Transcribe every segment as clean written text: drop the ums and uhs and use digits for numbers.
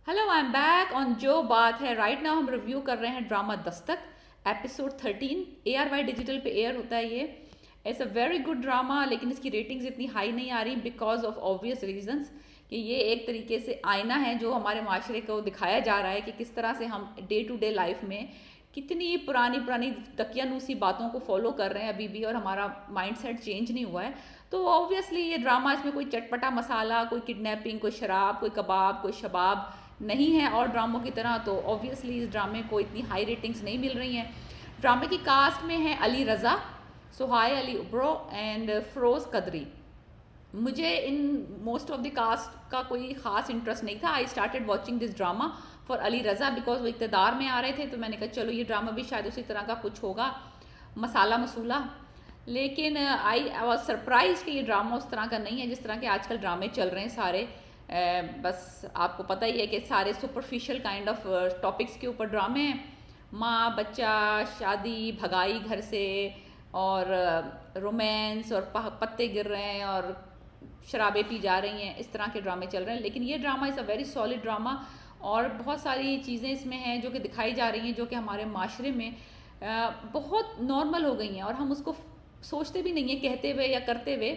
Hello, I am back on जो बात है। राइट नाउ हम रिव्यू कर रहे हैं drama Dastak episode 13। ARY digital पे एयर होता है ये। It's a very good drama, लेकिन इसकी रेटिंग्स इतनी हाई नहीं आ रही बिकॉज ऑफ ऑब्वियस रीजंस कि ये एक तरीके से आईना है जो हमारे माशरे को दिखाया जा रहा है कि किस तरह से हम डे टू डे लाइफ में कितनी पुरानी पुरानी दकियानूसी बातों को फॉलो कर रहे हैं अभी भी, और हमारा माइंडसेट चेंज नहीं हुआ है। तो ऑब्वियसली ये ड्रामा, इसमें कोई चटपटा मसाला, कोई किडनैपिंग, कोई शराब, कोई कबाब, कोई शबाब नहीं है और ड्रामों की तरह। तो ऑब्वियसली इस ड्रामे को इतनी हाई रेटिंग्स नहीं मिल रही हैं। ड्रामे की कास्ट में है अली रज़ा, सुहाय अली उब्रो एंड फरोज कदरी। मुझे इन मोस्ट ऑफ द कास्ट का कोई ख़ास इंटरेस्ट नहीं था। I started watching this drama for Ali Raza because वो इक़्तिदार में आ रहे थे, तो मैंने कहा चलो ये ड्रामा भी शायद उसी तरह का कुछ होगा, मसाला मसूला। लेकिन आई वॉज सरप्राइज कि ये ड्रामा उस तरह का नहीं है जिस तरह के आजकल ड्रामे चल रहे हैं सारे। बस आपको पता ही है कि सारे सुपरफिशियल काइंड ऑफ टॉपिक्स के ऊपर ड्रामे हैं। माँ बच्चा, शादी, भगाई घर से, और रोमांस, और पत्ते गिर रहे हैं, और शराबें पी जा रही हैं, इस तरह के ड्रामे चल रहे हैं। लेकिन ये drama is a very solid drama, और बहुत सारी चीज़ें इसमें हैं जो कि दिखाई जा रही हैं जो कि हमारे माशरे में बहुत नॉर्मल हो गई हैं, और हम उसको सोचते भी नहीं हैं कहते हुए या करते हुए।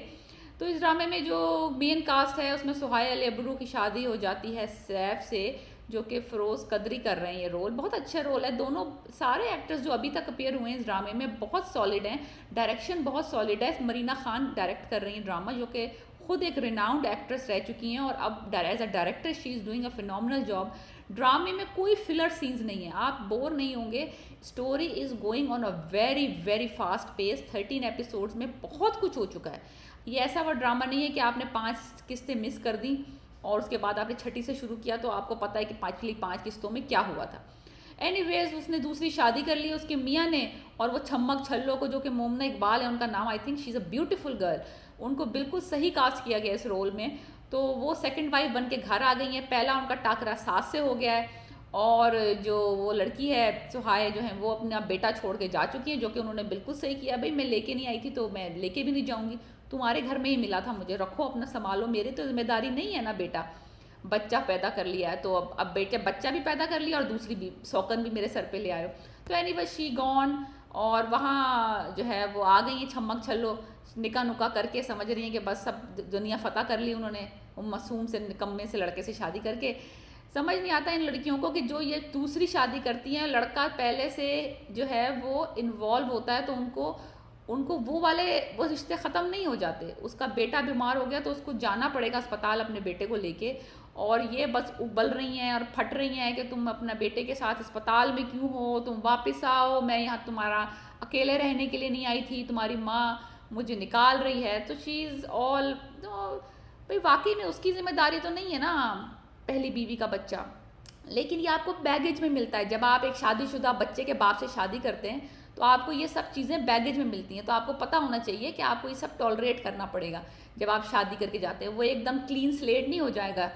तो इस ड्रामे में जो मेन कास्ट है उसमें सुहाय अली अब्रू की शादी हो जाती है सैफ से, जो कि फरोज कदरी कर रहे हैं ये रोल। बहुत अच्छा रोल है। दोनों सारे एक्टर्स जो अभी तक अपीयर हुए हैं इस ड्रामे में बहुत सॉलिड हैं। डायरेक्शन बहुत सॉलिड है। मरीना खान डायरेक्ट कर रही हैं ड्रामा, जो कि खुद एक रिनाउंड एक्ट्रेस रह चुकी हैं, और अब as a director she is doing a phenomenal job. ड्रामे में कोई फिलर सीन्स नहीं है, आप बोर नहीं होंगे। Story is going on a very very fast pace. 13 episodes में बहुत कुछ हो चुका है। ये ऐसा वो ड्रामा नहीं है कि आपने 5 किस्तें मिस कर दी और उसके बाद आपने छठी से शुरू किया तो आपको पता है कि पिछली 5 किस्तों में क्या हुआ था। एनीवेज, उसने दूसरी शादी कर ली उसके मियाँ ने, और वो छम्मक छल्लो को, जो कि मोमना इकबाल है उनका नाम, I think she is a beautiful girl, उनको बिल्कुल सही कास्ट किया गया इस रोल में। तो वो सेकंड वाइफ बन के घर आ गई हैं। पहला उनका टाकरा सास से हो गया है, और जो वो लड़की है सुहाय जो है वो अपना बेटा छोड़ के जा चुकी है, जो कि उन्होंने बिल्कुल सही किया। भाई मैं लेके नहीं आई थी तो मैं लेके भी नहीं जाऊंगी, तुम्हारे घर में ही मिला था मुझे, रखो अपना, संभालो, मेरी तो जिम्मेदारी नहीं है ना बेटा। बच्चा पैदा कर लिया है तो अब बेटे बच्चा भी पैदा कर लिया और दूसरी भी सौकन भी मेरे सर पे ले आयो। तो एनी शी गॉन, और वहाँ जो है वो आ गई हैं छमक छल्लो, निका नुका करके, समझ रही हैं कि बस सब दुनिया फतह कर ली उन्होंने, मासूम से निकम्मे से लड़के से शादी करके। समझ नहीं आता इन लड़कियों को कि जो ये दूसरी शादी करती हैं, लड़का पहले से जो है वो इन्वॉल्व होता है तो उनको उनको वो रिश्ते ख़त्म नहीं हो जाते। उसका बेटा बीमार हो गया तो उसको जाना पड़ेगा अस्पताल अपने बेटे को लेके, और ये बस उबल रही हैं और फट रही हैं कि तुम अपना बेटे के साथ अस्पताल में क्यों हो, तुम वापस आओ, मैं यहाँ तुम्हारा अकेले रहने के लिए नहीं आई थी, तुम्हारी माँ मुझे निकाल रही है। तो शी इज़ ऑल, तो भाई वाकई में उसकी जिम्मेदारी तो नहीं है ना पहली बीवी का बच्चा। लेकिन ये आपको बैगेज में मिलता है। जब आप एक शादीशुदा बच्चे के बाप से शादी करते हैं तो आपको ये सब चीज़ें बैगेज में मिलती हैं, तो आपको पता होना चाहिए कि आपको ये सब टॉलरेट करना पड़ेगा जब आप शादी करके जाते हैं। वो एकदम क्लीन स्लेट नहीं हो जाएगा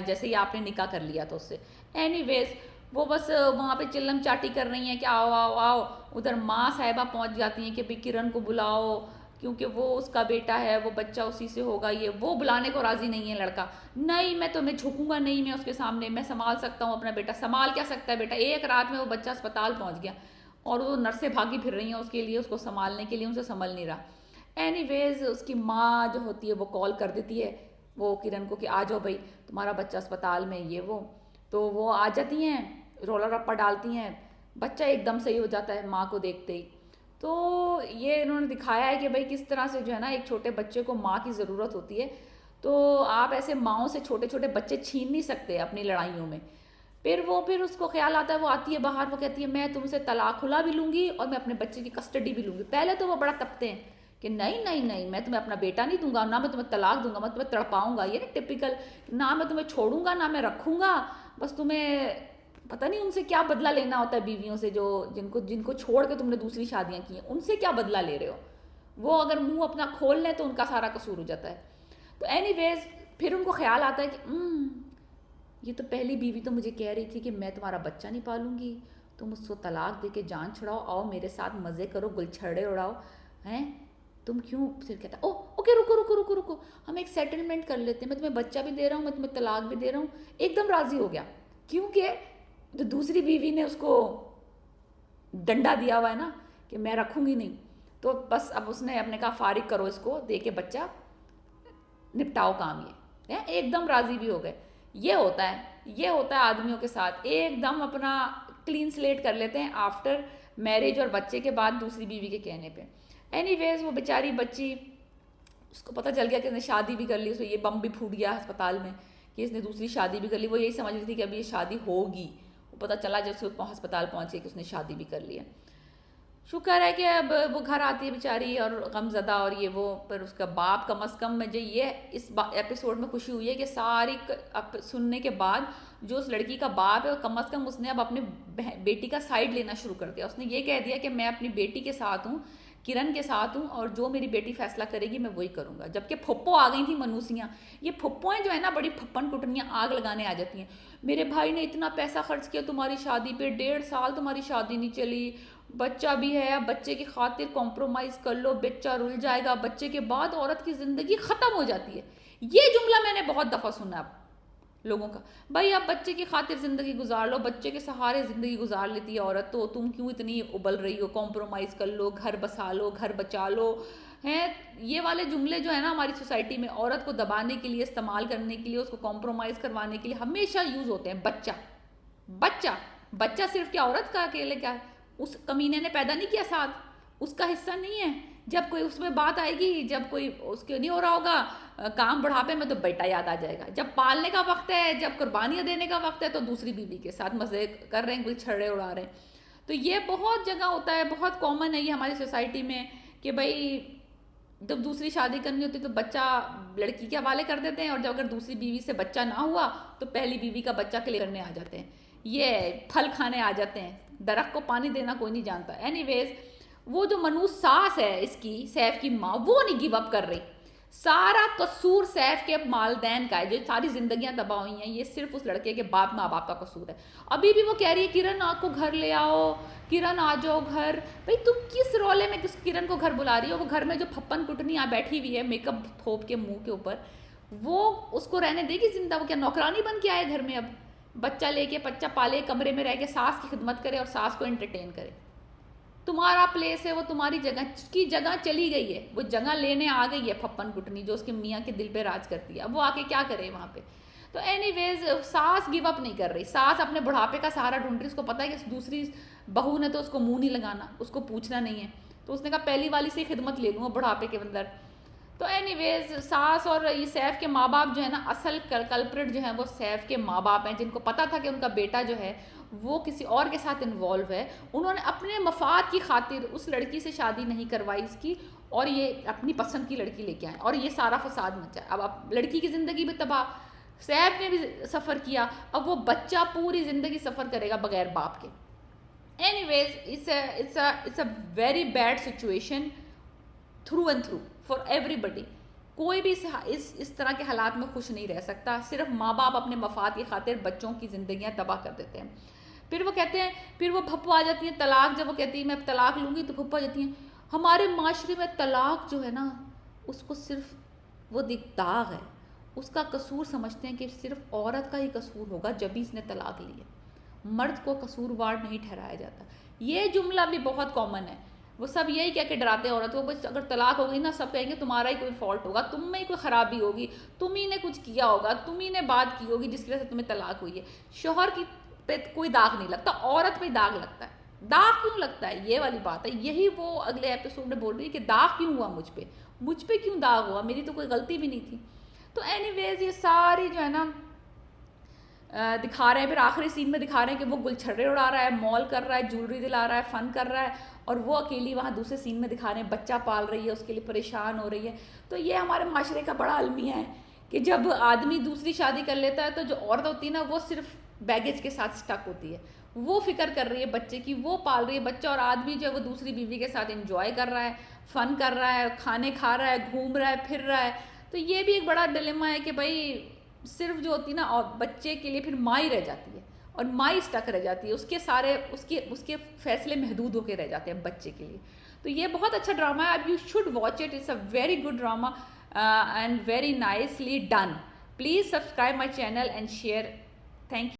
जैसे ही आपने निकाह कर लिया तो उससे। एनीवेज, वो बस वहाँ पे चिल्लम चाटी कर रही हैं कि आओ आओ आओ। उधर माँ साहिबा पहुँच जाती हैं कि भाई किरण को बुलाओ, क्योंकि वो उसका बेटा है, वो बच्चा उसी से होगा। ये वो बुलाने को राज़ी नहीं है लड़का। नहीं, मैं तुम्हें झुकूंगा नहीं, मैं उसके सामने, मैं संभाल सकता हूँ अपना बेटा। संभाल क्या सकता है बेटा, एक रात में वो बच्चा अस्पताल पहुँच गया और वो नर्सें भागी फिर रही हैं उसके लिए, उसको संभालने के लिए, उनसे संभल नहीं रहा। एनीवेज, उसकी माँ जो होती है वो कॉल कर देती है वो किरण को कि आ जाओ भाई, तुम्हारा बच्चा अस्पताल में, ये वो। तो वो आ जाती हैं, रोला रप्पा डालती हैं, बच्चा एकदम सही हो जाता है माँ को देखते ही। तो ये इन्होंने दिखाया है कि भाई किस तरह से जो है ना एक छोटे बच्चे को माँ की ज़रूरत होती है। तो आप ऐसे माँओं से छोटे छोटे बच्चे छीन नहीं सकते अपनी लड़ाइयों में। फिर उसको ख्याल आता है, वो आती है बाहर, वो कहती है मैं तुमसे तलाक खुला भी लूँगी और मैं अपने बच्चे की कस्टडी भी लूँगी। पहले तो वो बड़ा तपते हैं कि नहीं नहीं नहीं, मैं तुम्हें अपना बेटा नहीं दूंगा, ना मैं तुम्हें तलाक दूंगा, मैं तुम्हें तड़पाऊंगा, ये ना टिपिकल, ना मैं तुम्हें छोड़ूंगा ना मैं रखूंगा। बस तुम्हें पता नहीं उनसे क्या बदला लेना होता है बीवियों से, जो जिनको जिनको छोड़ के तुमने दूसरी शादियां की हैं, उनसे क्या बदला ले रहे हो। वो अगर मुंह अपना खोल लें तो उनका सारा कसूर हो जाता है। तो एनीवेज, फिर उनको ख्याल आता है कि ये तो पहली बीवी तो मुझे कह रही थी कि मैं तुम्हारा बच्चा नहीं पालूंगी, तुम उसको तलाक दे के जान छुड़ाओ, आओ मेरे साथ मज़े करो, गुलछड़े उड़ाओ, हैं तुम क्यों। फिर कहता ओ ओके, रुको रुको रुको रुको, हम एक सेटलमेंट कर लेते हैं, मैं तुम्हें बच्चा भी दे रहा हूँ, मैं तुम्हें तलाक भी दे रहा हूँ। एकदम राज़ी हो गया। क्योंकि तो दूसरी बीवी ने उसको डंडा दिया हुआ है ना कि मैं रखूंगी नहीं, तो बस अब उसने अपने कहा फारिग करो इसको, दे के बच्चा निपटाओ काम, ये है, एकदम राजी भी हो गए। ये होता है आदमियों के साथ, एकदम अपना क्लीन स्लेट कर लेते हैं आफ्टर मैरिज और बच्चे के बाद दूसरी बीवी के कहने पे। एनीवेज वो बेचारी बच्ची, उसको पता चल गया कि इसने शादी भी कर ली, उसमें ये बम भी फूट गया अस्पताल में कि इसने दूसरी शादी भी कर ली। वो यही समझ रही थी कि अभी ये शादी होगी, वो पता चला जब उसको अस्पताल पहुंचे कि उसने शादी भी कर ली है। शुक्र है कि अब वो घर आती है बेचारी और गमज़दा और ये वो, पर उसका बाप कम अज़ कम मुझे ये इस एपिसोड में खुशी हुई है कि सारी सुनने के बाद जो उस लड़की का बाप है कम अज़ कम उसने अब अपनी बेटी का साइड लेना शुरू कर दिया। उसने ये कह दिया कि मैं अपनी बेटी के साथ हूँ, किरण के साथ हूँ, और जो मेरी बेटी फैसला करेगी मैं वही करूँगा। जबकि फुप्पो आ गई थी मनूसियाँ, ये फुप्पोएँ जो है ना बड़ी फप्पन कुटनियाँ आग लगाने आ जाती हैं। मेरे भाई ने इतना पैसा खर्च किया तुम्हारी शादी पे, 1.5 साल तुम्हारी शादी नहीं चली, बच्चा भी है, अब बच्चे की खातिर कॉम्प्रोमाइज़ कर लो, बच्चा रुल जाएगा, बच्चे के बाद औरत की ज़िंदगी ख़त्म हो जाती है। ये जुमला मैंने बहुत दफ़ा सुना अब लोगों का, भाई आप बच्चे की खातिर ज़िंदगी गुजार लो, बच्चे के सहारे ज़िंदगी गुजार लेती है औरत, तो तुम क्यों इतनी उबल रही हो, कॉम्प्रोमाइज़ कर लो, घर बसा लो, घर बचा लो, हैं। ये वाले जुमले जो है ना हमारी सोसाइटी में औरत को दबाने के लिए, इस्तेमाल करने के लिए, उसको कॉम्प्रोमाइज़ करवाने के लिए हमेशा यूज़ होते हैं। बच्चा बच्चा बच्चा सिर्फ क्या औरत का अकेले क्या है, उस कमीने ने पैदा नहीं किया साथ, उसका हिस्सा नहीं है। जब कोई उसमें बात आएगी, जब कोई उसके नहीं हो रहा होगा काम बुढ़ापे में, तो बेटा याद आ जाएगा। जब पालने का वक्त है, जब कुर्बानियाँ देने का वक्त है, तो दूसरी बीवी के साथ मज़े कर रहे हैं, कुछ छड़े उड़ा रहे हैं। तो ये बहुत जगह होता है, बहुत कॉमन है ये हमारी सोसाइटी में कि भाई जब दूसरी शादी करनी होती है तो बच्चा लड़की के हवाले कर देते हैं, और जब अगर दूसरी बीवी से बच्चा ना हुआ तो पहली बीवी का बच्चा क्लियर करने आ जाते हैं, ये फल खाने आ जाते हैं। दरख्त को पानी देना कोई नहीं जानता। एनीवेज वो जो मनूस सास है इसकी, सैफ की माँ, वो नहीं गिव अप कर रही। सारा कसूर सैफ के वालदैन का है, जो सारी जिंदगियां तबाह हुई हैं, ये सिर्फ उस लड़के के माँ बाप का कसूर है। अभी भी वो कह रही है किरण आपको घर ले आओ, किरण आ जाओ घर। भाई तुम किस रोले में किस किरण को घर बुला रही हो? वो घर में जो फप्पन कुटनी यहाँ बैठी हुई है मेकअप थोप के मुंह के ऊपर, वो उसको रहने देगी जिंदा? वो क्या नौकरानी बन के आए घर में? अब बच्चा लेके, बच्चा पाले, कमरे में रह के सास की खिदमत करे और सास को एंटरटेन करे। तुम्हारा प्लेस है, वो तुम्हारी जगह की जगह चली गई है, वो जगह लेने आ गई है फप्पन कुटनी जो उसके मियाँ के दिल पे राज करती है। अब वो आके क्या करे वहाँ पे? तो एनीवेज सास गिव अप नहीं कर रही, सास अपने बुढ़ापे का सहारा ढूंढ रही। उसको पता है कि दूसरी बहू ने तो उसको मुंह नहीं लगाना, उसको पूछना नहीं है, तो उसने कहा पहली वाली से खिदमत ले लूँ बुढ़ापे के अंदर। तो एनीवेज सास और ये सैफ के माँ बाप जो है ना, असल कल्प्रिट जो है वो सैफ के माँ बाप हैं, जिनको पता था कि उनका बेटा जो है वो किसी और के साथ इन्वॉल्व है। उन्होंने अपने मफाद की खातिर उस लड़की से शादी नहीं करवाई इसकी, और ये अपनी पसंद की लड़की लेके आए और ये सारा फसाद मचा। अब लड़की की ज़िंदगी भी तबाह, सैफ ने भी सफ़र किया, अब वो बच्चा पूरी ज़िंदगी सफ़र करेगा बगैर बाप के। Anyways it's a very bad situation through and through for everybody. कोई भी इस तरह के हालात में खुश नहीं रह सकता। सिर्फ माँ बाप अपने मफाद की खातिर बच्चों की ज़िंदगियाँ तबाह कर देते हैं। फिर वो कहते हैं, फिर वो भप्पू आ जाती है तलाक। जब वो कहती है मैं तलाक लूँगी, तो भप्पू आ जाती हैं, हमारे माशरे में तलाक जो है ना, उसको सिर्फ वो दाग है, उसका कसूर समझते हैं कि सिर्फ औरत का ही कसूर होगा जब भी इसने तलाक ली है, मर्द को कसूरवार नहीं ठहराया जाता। ये जुमला भी बहुत कॉमन है। वो सब यही कह के डराते हैं औरत को, बस अगर तलाक हो गई ना, सब कहेंगे तुम्हारा ही कोई फॉल्ट होगा, तुम में ही कोई ख़राबी होगी, तुम ही ने कुछ किया होगा, तुम ही ने बात की होगी जिसकी वजह से तुम्हें तलाक हुई है। शोहर की पे कोई दाग नहीं लगता, औरत पे दाग लगता है। दाग क्यों लगता है? ये वाली बात है। यही वो अगले एपिसोड में बोल रही है कि दाग क्यों हुआ मुझ पे क्यों दाग हुआ, मेरी तो कोई गलती भी नहीं थी। तो एनीवेज ये सारी जो है ना दिखा रहे हैं, फिर आखिरी सीन में दिखा रहे हैं कि वो गुलछर्रे उड़ा रहा है, मॉल कर रहा है, ज्वेलरी दिला रहा है, फन कर रहा है, और वो अकेली वहाँ दूसरे सीन में दिखा रहे हैं बच्चा पाल रही है, उसके लिए परेशान हो रही है। तो ये हमारे माशरे का बड़ा अलमिया है कि जब आदमी दूसरी शादी कर लेता है तो जो औरत होती है ना, वो सिर्फ बैगेज के साथ स्टक होती है, वो फिक्र कर रही है बच्चे की, वो पाल रही है बच्चा, और आदमी जो है वो दूसरी बीवी के साथ इंजॉय कर रहा है, फन कर रहा है, खाने खा रहा है, घूम रहा है, फिर रहा है। तो ये भी एक बड़ा डिलेमा है कि भाई सिर्फ जो होती है ना, और बच्चे के लिए फिर माँ ही रह जाती है, और माँ ही स्टक रह जाती है, उसके सारे उसके फैसले महदूद होकर रह जाते हैं बच्चे के लिए। तो ये बहुत अच्छा ड्रामा है, अब you should watch it, it's a very good drama and very nicely done. Please subscribe my channel and share. Thank you.